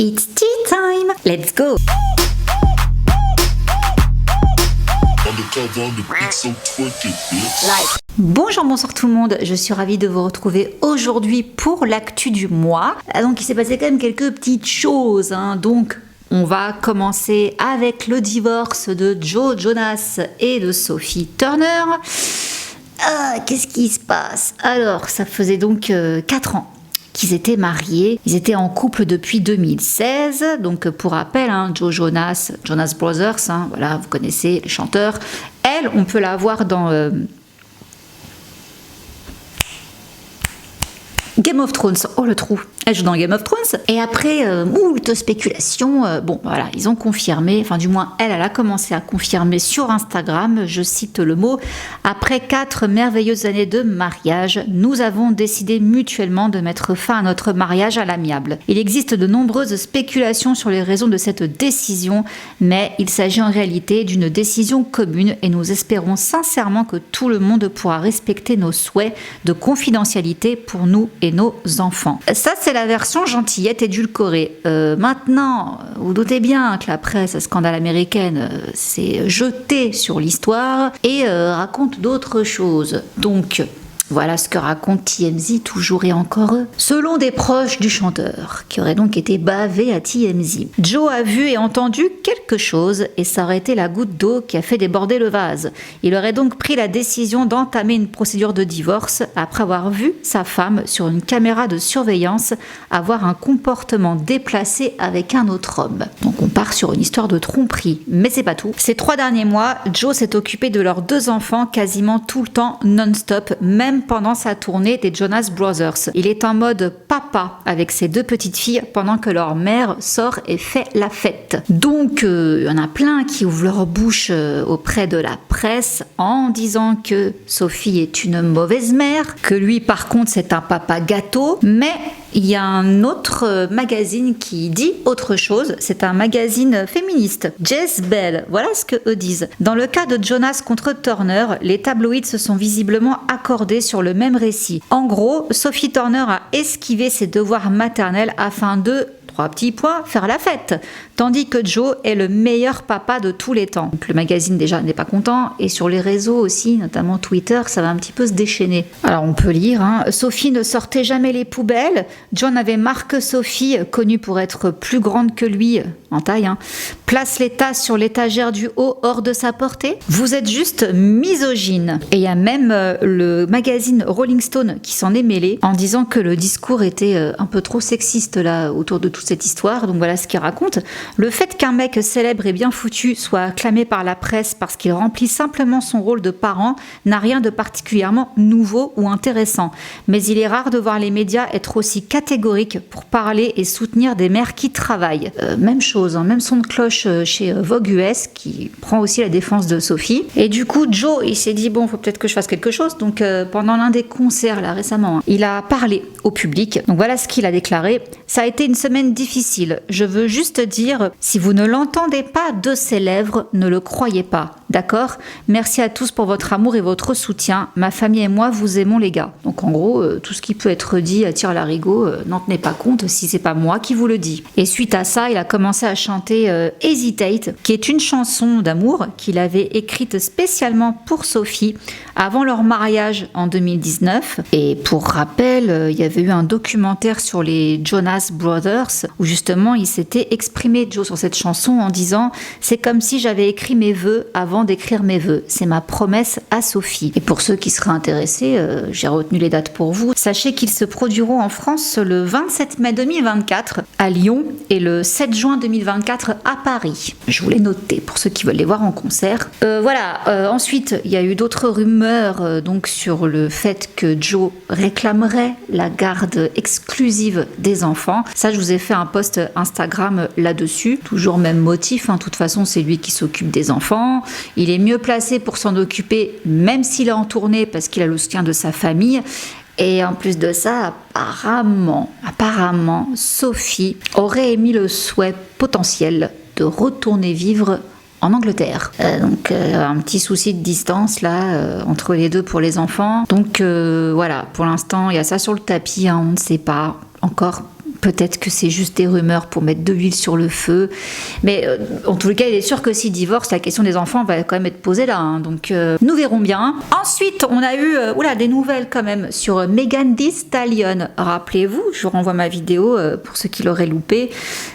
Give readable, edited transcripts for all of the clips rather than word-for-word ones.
It's tea time. Let's go. Bonjour, bonsoir tout le monde, je suis ravie de vous retrouver aujourd'hui pour l'actu du mois. Donc il s'est passé quand même quelques petites choses, Donc on va commencer avec le divorce de Joe Jonas et de Sophie Turner. Qu'est-ce qui se passe? Alors, ça faisait donc 4 ans qu'ils étaient mariés. Ils étaient en couple depuis 2016. Donc, pour rappel, Joe Jonas, Jonas Brothers, voilà, vous connaissez les chanteurs. Elle, on peut la voir dans Game of Thrones. Oh, le trou. Elle joue dans Game of Thrones. Et après, moult spéculations. Voilà, ils ont confirmé, enfin du moins elle a commencé à confirmer sur Instagram, je cite le mot, « Après 4 merveilleuses années de mariage, nous avons décidé mutuellement de mettre fin à notre mariage à l'amiable. Il existe de nombreuses spéculations sur les raisons de cette décision, mais il s'agit en réalité d'une décision commune et nous espérons sincèrement que tout le monde pourra respecter nos souhaits de confidentialité pour nous et nos enfants. » Ça, c'est la version gentillette édulcorée. Maintenant, vous doutez bien que la presse scandale américaine s'est jetée sur l'histoire et raconte d'autres choses. Donc, voilà ce que raconte TMZ, toujours et encore eux. Selon des proches du chanteur, qui auraient donc été bavés à TMZ, Joe a vu et entendu quelque chose et ça aurait été la goutte d'eau qui a fait déborder le vase. Il aurait donc pris la décision d'entamer une procédure de divorce après avoir vu sa femme sur une caméra de surveillance avoir un comportement déplacé avec un autre homme. Donc on part sur une histoire de tromperie, mais c'est pas tout. Ces 3 derniers mois, Joe s'est occupé de leurs 2 enfants quasiment tout le temps non-stop, même pendant sa tournée des Jonas Brothers. Il est en mode papa avec ses 2 petites filles pendant que leur mère sort et fait la fête. Donc il y en a plein qui ouvrent leur bouche auprès de la presse en disant que Sophie est une mauvaise mère, que lui par contre c'est un papa gâteau, mais il y a un autre magazine qui dit autre chose, c'est un magazine féministe, Jezebel, voilà ce que eux disent. Dans le cas de Jonas contre Turner, les tabloïds se sont visiblement accordés sur le même récit. En gros, Sophie Turner a esquivé ses devoirs maternels afin de 3 petits points, faire la fête. Tandis que Joe est le meilleur papa de tous les temps. Donc le magazine déjà n'est pas content et sur les réseaux aussi, notamment Twitter, ça va un petit peu se déchaîner. Alors on peut lire, Sophie ne sortait jamais les poubelles. John avait marre que Sophie, connue pour être plus grande que lui en taille, place les tasses sur l'étagère du haut hors de sa portée. Vous êtes juste misogyne. Et il y a même le magazine Rolling Stone qui s'en est mêlé en disant que le discours était un peu trop sexiste là autour de toute cette histoire. Donc voilà ce qu'il raconte. Le fait qu'un mec célèbre et bien foutu soit acclamé par la presse parce qu'il remplit simplement son rôle de parent n'a rien de particulièrement nouveau ou intéressant. Mais il est rare de voir les médias être aussi catégoriques pour parler et soutenir des mères qui travaillent. Même chose, même son de cloche chez Vogue US qui prend aussi la défense de Sophie. Et du coup, Joe, il s'est dit, bon, faut peut-être que je fasse quelque chose. Donc pendant l'un des concerts là récemment, il a parlé au public. Donc voilà ce qu'il a déclaré. Ça a été une semaine difficile. Je veux juste dire, si vous ne l'entendez pas de ses lèvres, ne le croyez pas. D'accord? Merci à tous pour votre amour et votre soutien. Ma famille et moi vous aimons les gars. Donc en gros, tout ce qui peut être dit à tire-larigot, n'en tenez pas compte si c'est pas moi qui vous le dis. Et suite à ça, il a commencé à chanter Hesitate, qui est une chanson d'amour qu'il avait écrite spécialement pour Sophie avant leur mariage en 2019. Et pour rappel, il y avait eu un documentaire sur les Jonas Brothers où justement il s'était exprimé, Joe, sur cette chanson en disant « C'est comme si j'avais écrit mes vœux avant d'écrire mes vœux. C'est ma promesse à Sophie. » Et pour ceux qui seraient intéressés, j'ai retenu les dates pour vous. Sachez qu'ils se produiront en France le 27 mai 2024 à Lyon et le 7 juin 2024 à Paris. Je vous l'ai noté pour ceux qui veulent les voir en concert. Ensuite, il y a eu d'autres rumeurs donc sur le fait que Joe réclamerait la garde exclusive des enfants. Ça, je vous ai fait un post Instagram là-dessus. Toujours même motif, de toute façon, c'est lui qui s'occupe des enfants. Il est mieux placé pour s'en occuper, même s'il est en tournée, parce qu'il a le soutien de sa famille. Et en plus de ça, apparemment, Sophie aurait émis le souhait potentiel de retourner vivre en Angleterre. Donc un petit souci de distance là entre les deux pour les enfants. Donc voilà, pour l'instant il y a ça sur le tapis, on ne sait pas encore Peut-être que c'est juste des rumeurs pour mettre de l'huile sur le feu. Mais en tout cas, il est sûr que s'il divorce, la question des enfants va quand même être posée là. Hein. Donc, nous verrons bien. Ensuite, on a eu des nouvelles quand même sur Megan Thee Stallion. Rappelez-vous, je vous renvoie ma vidéo pour ceux qui l'auraient loupé.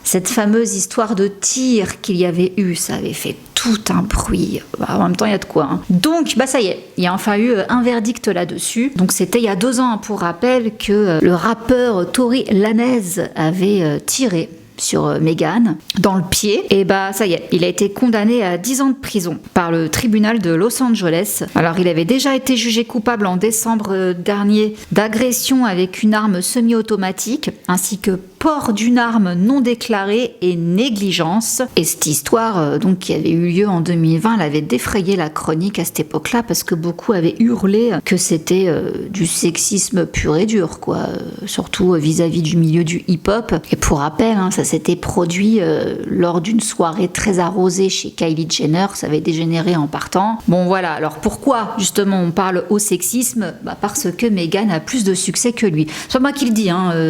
Cette fameuse histoire de tir qu'il y avait eu, ça avait fait tout un bruit. En même temps, il y a de quoi. Hein. Donc, ça y est, il y a enfin eu un verdict là-dessus. Donc, c'était il y a 2 ans, pour rappel, que le rappeur Tory Lanez avait tiré sur Meghan dans le pied, et ça y est, il a été condamné à 10 ans de prison par le tribunal de Los Angeles. Alors il avait déjà été jugé coupable en décembre dernier d'agression avec une arme semi-automatique ainsi que port d'une arme non déclarée et négligence. Et cette histoire qui avait eu lieu en 2020, elle avait défrayé la chronique à cette époque-là parce que beaucoup avaient hurlé que c'était du sexisme pur et dur, quoi. Surtout vis-à-vis du milieu du hip-hop. Et pour rappel, ça s'était produit lors d'une soirée très arrosée chez Kylie Jenner, ça avait dégénéré en partant. Bon voilà, alors pourquoi justement on parle au sexisme ? Parce que Meghan a plus de succès que lui. C'est pas moi qui le dis,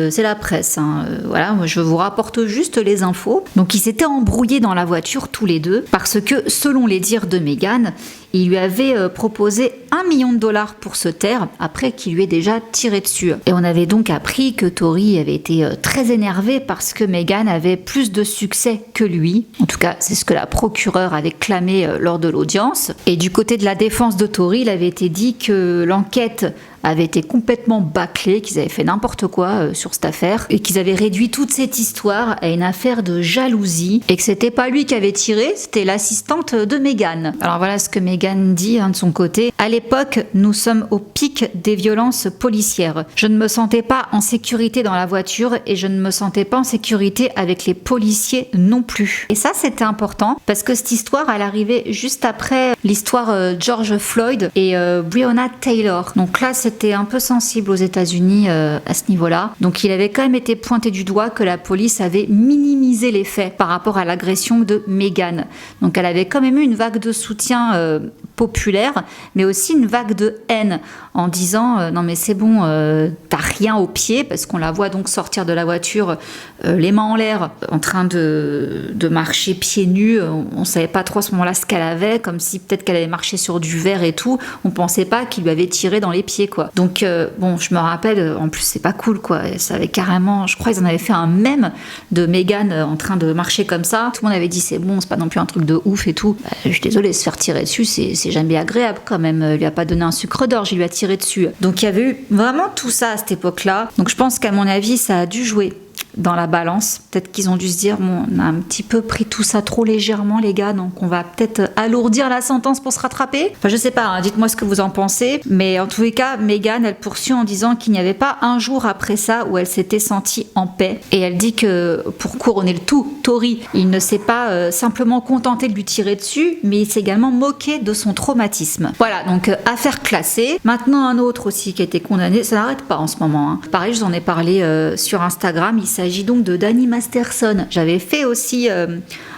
c'est la presse. Voilà, moi je vous rapporte juste les infos. Donc ils s'étaient embrouillés dans la voiture tous les deux parce que selon les dires de Meghan, il lui avait proposé $1 million pour se taire après qu'il lui ait déjà tiré dessus. Et on avait donc appris que Tory avait été très énervé parce que Meghan avait plus de succès que lui. En tout cas, c'est ce que la procureure avait clamé lors de l'audience. Et du côté de la défense de Tory, il avait été dit que l'enquête avait été complètement bâclée, qu'ils avaient fait n'importe quoi sur cette affaire et qu'ils avaient réduit toute cette histoire à une affaire de jalousie et que c'était pas lui qui avait tiré, c'était l'assistante de Meghan. Alors voilà ce que Meghan dit de son côté. À l'époque, nous sommes au pic des violences policières. Je ne me sentais pas en sécurité dans la voiture et je ne me sentais pas en sécurité avec les policiers non plus. Et ça, c'était important parce que cette histoire, elle arrivait juste après l'histoire George Floyd et Breonna Taylor. Donc là, c'était un peu sensible aux États-Unis à ce niveau-là. Donc il avait quand même été pointé du doigt que la police avait minimisé les faits par rapport à l'agression de Meghan. Donc elle avait quand même eu une vague de soutien populaire, mais aussi une vague de haine en disant non mais c'est bon, t'as rien au pied, parce qu'on la voit donc sortir de la voiture les mains en l'air en train de marcher pieds nus. On savait pas trop à ce moment-là ce qu'elle avait, comme si peut-être qu'elle avait marché sur du verre et tout. On pensait pas qu'il lui avait tiré dans les pieds, quoi. Donc bon, je me rappelle, en plus c'est pas cool, quoi. Ça avait carrément, je crois ils en avaient fait un mème de Meghan en train de marcher comme ça. Tout le monde avait dit c'est bon, c'est pas non plus un truc de ouf et tout. Je suis désolée, se faire tirer dessus, c'est jamais agréable quand même. Il lui a pas donné un sucre d'orge, il lui a tiré dessus. Donc il y avait eu vraiment tout ça à cette époque-là. Donc je pense qu'à mon avis ça a dû jouer dans la balance. Peut-être qu'ils ont dû se dire bon, on a un petit peu pris tout ça trop légèrement les gars, donc on va peut-être alourdir la sentence pour se rattraper. Enfin je sais pas, dites-moi ce que vous en pensez, mais en tous les cas Meghan elle poursuit en disant qu'il n'y avait pas un jour après ça où elle s'était sentie en paix, et elle dit que pour couronner le tout, Tory il ne s'est pas simplement contenté de lui tirer dessus, mais il s'est également moqué de son traumatisme. Voilà, donc affaire classée. Maintenant un autre aussi qui a été condamné, ça n'arrête pas en ce moment, pareil, je vous en ai parlé sur Instagram. Il s'agit donc de Danny Masterson. J'avais fait aussi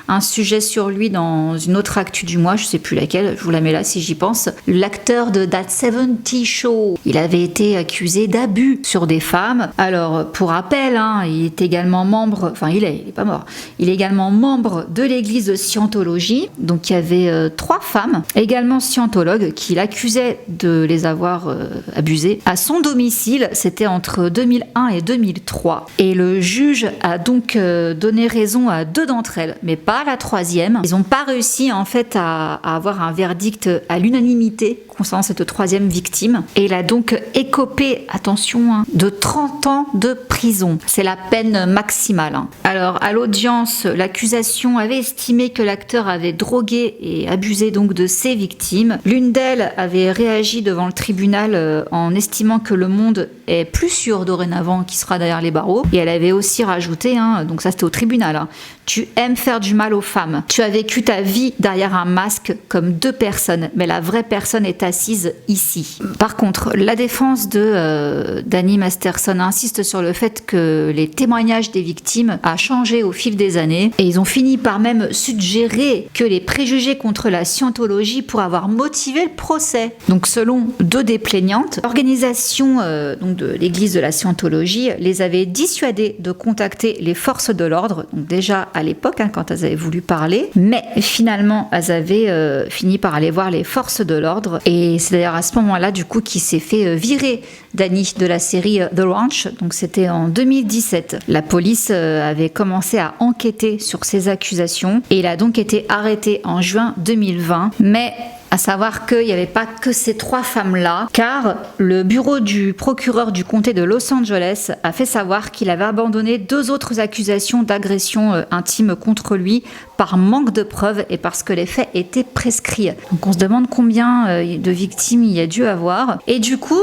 un sujet sur lui dans une autre actu du mois, je sais plus laquelle, je vous la mets là si j'y pense. L'acteur de That 70 Show, il avait été accusé d'abus sur des femmes. Alors pour rappel, il est également membre, enfin il est pas mort, il est également membre de l'église de Scientologie. Donc il y avait 3 femmes, également scientologues, qui l'accusaient de les avoir abusées à son domicile. C'était entre 2001 et 2003. Et le juge a donc donné raison à 2 d'entre elles, mais pas la 3e. Ils n'ont pas réussi en fait à avoir un verdict à l'unanimité concernant cette 3e victime. Et il a donc écopé, attention, de 30 ans de prison. C'est la peine maximale. Alors à l'audience, l'accusation avait estimé que l'acteur avait drogué et abusé donc de ses victimes. L'une d'elles avait réagi devant le tribunal en estimant que le monde est plus sûr dorénavant qu'il sera derrière les barreaux. Et elle avait aussi rajouté, donc ça c'était au tribunal, tu aimes faire du mal aux femmes. Tu as vécu ta vie derrière un masque comme 2 personnes, mais la vraie personne est est assise ici. Par contre, la défense de Danny Masterson insiste sur le fait que les témoignages des victimes a changé au fil des années et ils ont fini par même suggérer que les préjugés contre la scientologie pourraient avoir motivé le procès. Donc selon deux des plaignantes, l'organisation donc de l'église de la scientologie les avait dissuadées de contacter les forces de l'ordre, donc déjà à l'époque quand elles avaient voulu parler, mais finalement elles avaient fini par aller voir les forces de l'ordre et c'est d'ailleurs à ce moment-là du coup qu'il s'est fait virer Danny de la série The Ranch, donc c'était en 2017. La police avait commencé à enquêter sur ces accusations et il a donc été arrêté en juin 2020, mais à savoir qu'il n'y avait pas que ces 3 femmes-là, car le bureau du procureur du comté de Los Angeles a fait savoir qu'il avait abandonné 2 autres accusations d'agression intime contre lui par manque de preuves et parce que les faits étaient prescrits. Donc on se demande combien de victimes il y a dû avoir. Et du coup,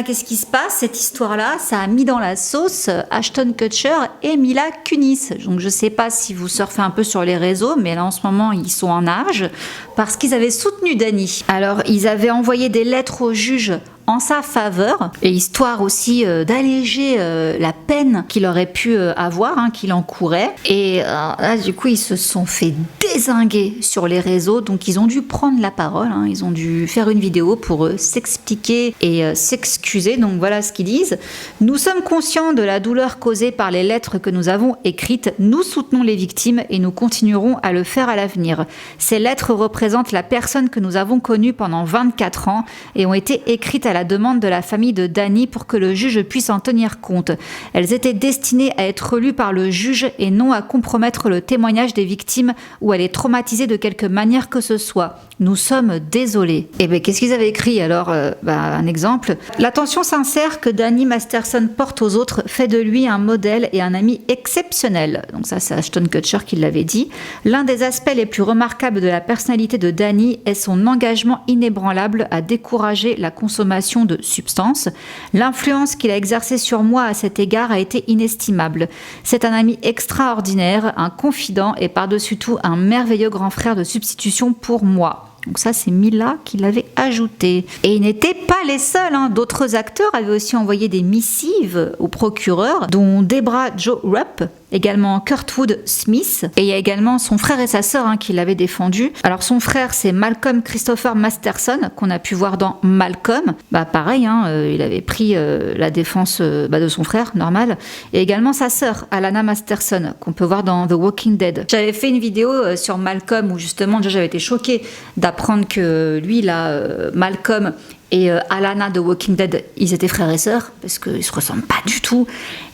qu'est-ce qui se passe? Cette histoire-là, ça a mis dans la sauce Ashton Kutcher et Mila Kunis. Donc je ne sais pas si vous surfez un peu sur les réseaux, mais là en ce moment ils sont en nage parce qu'ils avaient soutenu Danny. Alors ils avaient envoyé des lettres au juge en sa faveur, et histoire aussi d'alléger la peine qu'il aurait pu avoir, qu'il encourait. Et là, du coup, ils se sont fait dézinguer sur les réseaux, donc ils ont dû prendre la parole, ils ont dû faire une vidéo pour s'expliquer et s'excuser. Donc voilà ce qu'ils disent. Nous sommes conscients de la douleur causée par les lettres que nous avons écrites. Nous soutenons les victimes et nous continuerons à le faire à l'avenir. Ces lettres représentent la personne que nous avons connue pendant 24 ans et ont été écrites à la demande de la famille de Danny pour que le juge puisse en tenir compte. Elles étaient destinées à être lues par le juge et non à compromettre le témoignage des victimes ou à les traumatiser de quelque manière que ce soit. Nous sommes désolés. Et bien, qu'est-ce qu'ils avaient écrit alors? Un exemple. L'attention sincère que Danny Masterson porte aux autres fait de lui un modèle et un ami exceptionnel. Donc ça, c'est Ashton Kutcher qui l'avait dit. L'un des aspects les plus remarquables de la personnalité de Danny est son engagement inébranlable à décourager la consommation de substances. L'influence qu'il a exercée sur moi à cet égard a été inestimable. C'est un ami extraordinaire, un confident et par-dessus tout un merveilleux grand frère de substitution pour moi. Donc ça, c'est Mila qui l'avait ajouté. Et ils n'étaient pas les seuls. D'autres acteurs avaient aussi envoyé des missives au procureur, dont Debra Jo Rupp, également Kurtwood Smith, et il y a également son frère et sa sœur qui l'avaient défendu. Alors son frère, c'est Malcolm Christopher Masterson, qu'on a pu voir dans Malcolm. Pareil, il avait pris la défense de son frère, normal. Et également sa sœur, Alana Masterson, qu'on peut voir dans The Walking Dead. J'avais fait une vidéo sur Malcolm où justement, déjà j'avais été choquée d'apprendre que lui, là, Malcolm et Alana de Walking Dead, ils étaient frères et sœurs, parce qu'ils se ressemblent pas du tout.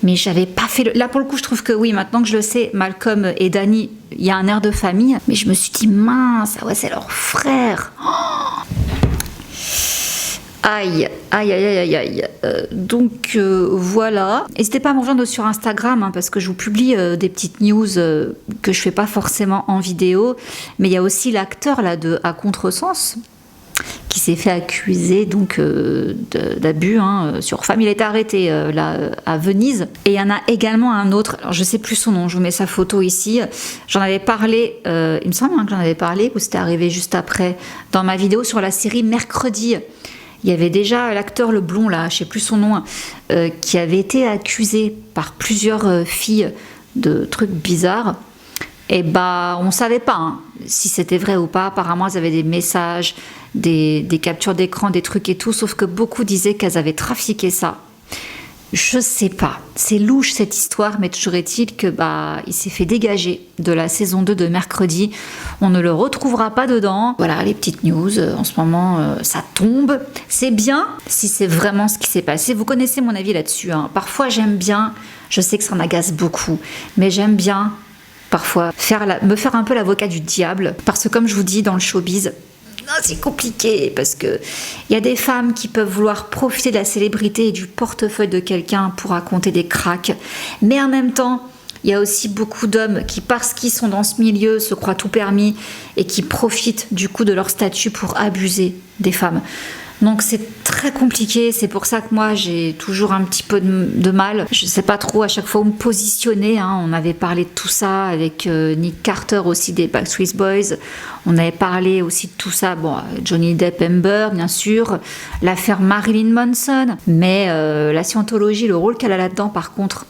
Mais j'avais pas fait Là, pour le coup, je trouve que oui, maintenant que je le sais, Malcolm et Danny, il y a un air de famille. Mais je me suis dit, mince, ouais, c'est leur frère. Oh, aïe, aïe, aïe, aïe, aïe. Donc voilà. N'hésitez pas à me rejoindre sur Instagram, parce que je vous publie des petites news que je fais pas forcément en vidéo. Mais il y a aussi l'acteur là de À Contresens qui s'est fait accuser donc d'abus sur femme. Il a été arrêté là à Venise. Et il y en a également un autre, alors je sais plus son nom, je vous mets sa photo ici. J'en avais parlé, il me semble que j'en avais parlé, ou c'était arrivé juste après, dans ma vidéo sur la série Mercredi. Il y avait déjà l'acteur le blond là, je sais plus son nom, qui avait été accusé par plusieurs filles de trucs bizarres. Et on savait pas si c'était vrai ou pas. Apparemment, elles avaient des messages, des captures d'écran, des trucs et tout, sauf que beaucoup disaient qu'elles avaient trafiqué ça. Je sais pas, c'est louche cette histoire, mais toujours est-il que il s'est fait dégager de la saison 2 de Mercredi. On ne le retrouvera pas dedans. Voilà les petites news, en ce moment ça tombe. C'est bien si c'est vraiment ce qui s'est passé. Vous connaissez mon avis là-dessus. Parfois j'aime bien, je sais que ça en agace beaucoup, mais j'aime bien parfois me faire un peu l'avocat du diable, parce que comme je vous dis, dans le showbiz, c'est compliqué, parce que il y a des femmes qui peuvent vouloir profiter de la célébrité et du portefeuille de quelqu'un pour raconter des cracks, mais en même temps il y a aussi beaucoup d'hommes qui, parce qu'ils sont dans ce milieu, se croient tout permis et qui profitent du coup de leur statut pour abuser des femmes. Donc c'est très compliqué, c'est pour ça que moi j'ai toujours un petit peu de mal. Je sais pas trop à chaque fois où me positionner, hein. On avait parlé de tout ça avec Nick Carter aussi des Backstreet Boys. On avait parlé aussi de tout ça, bon, Johnny Depp, Amber bien sûr, l'affaire Marilyn Manson. Mais la scientologie, le rôle qu'elle a là-dedans par contre,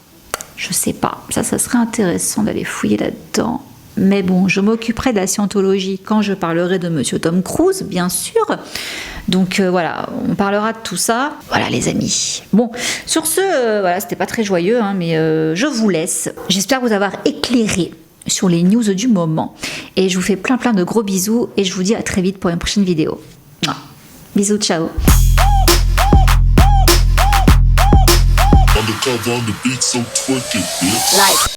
je sais pas. Ça serait intéressant d'aller fouiller là-dedans. Mais bon, je m'occuperai de la scientologie quand je parlerai de Monsieur Tom Cruise, bien sûr. Donc voilà, on parlera de tout ça. Voilà les amis. Bon, sur ce, voilà, c'était pas très joyeux, hein, mais je vous laisse. J'espère vous avoir éclairé sur les news du moment. Et je vous fais plein de gros bisous et je vous dis à très vite pour une prochaine vidéo. Bisous, ciao. Undercover on the beat, so twerk it, bitch. Like.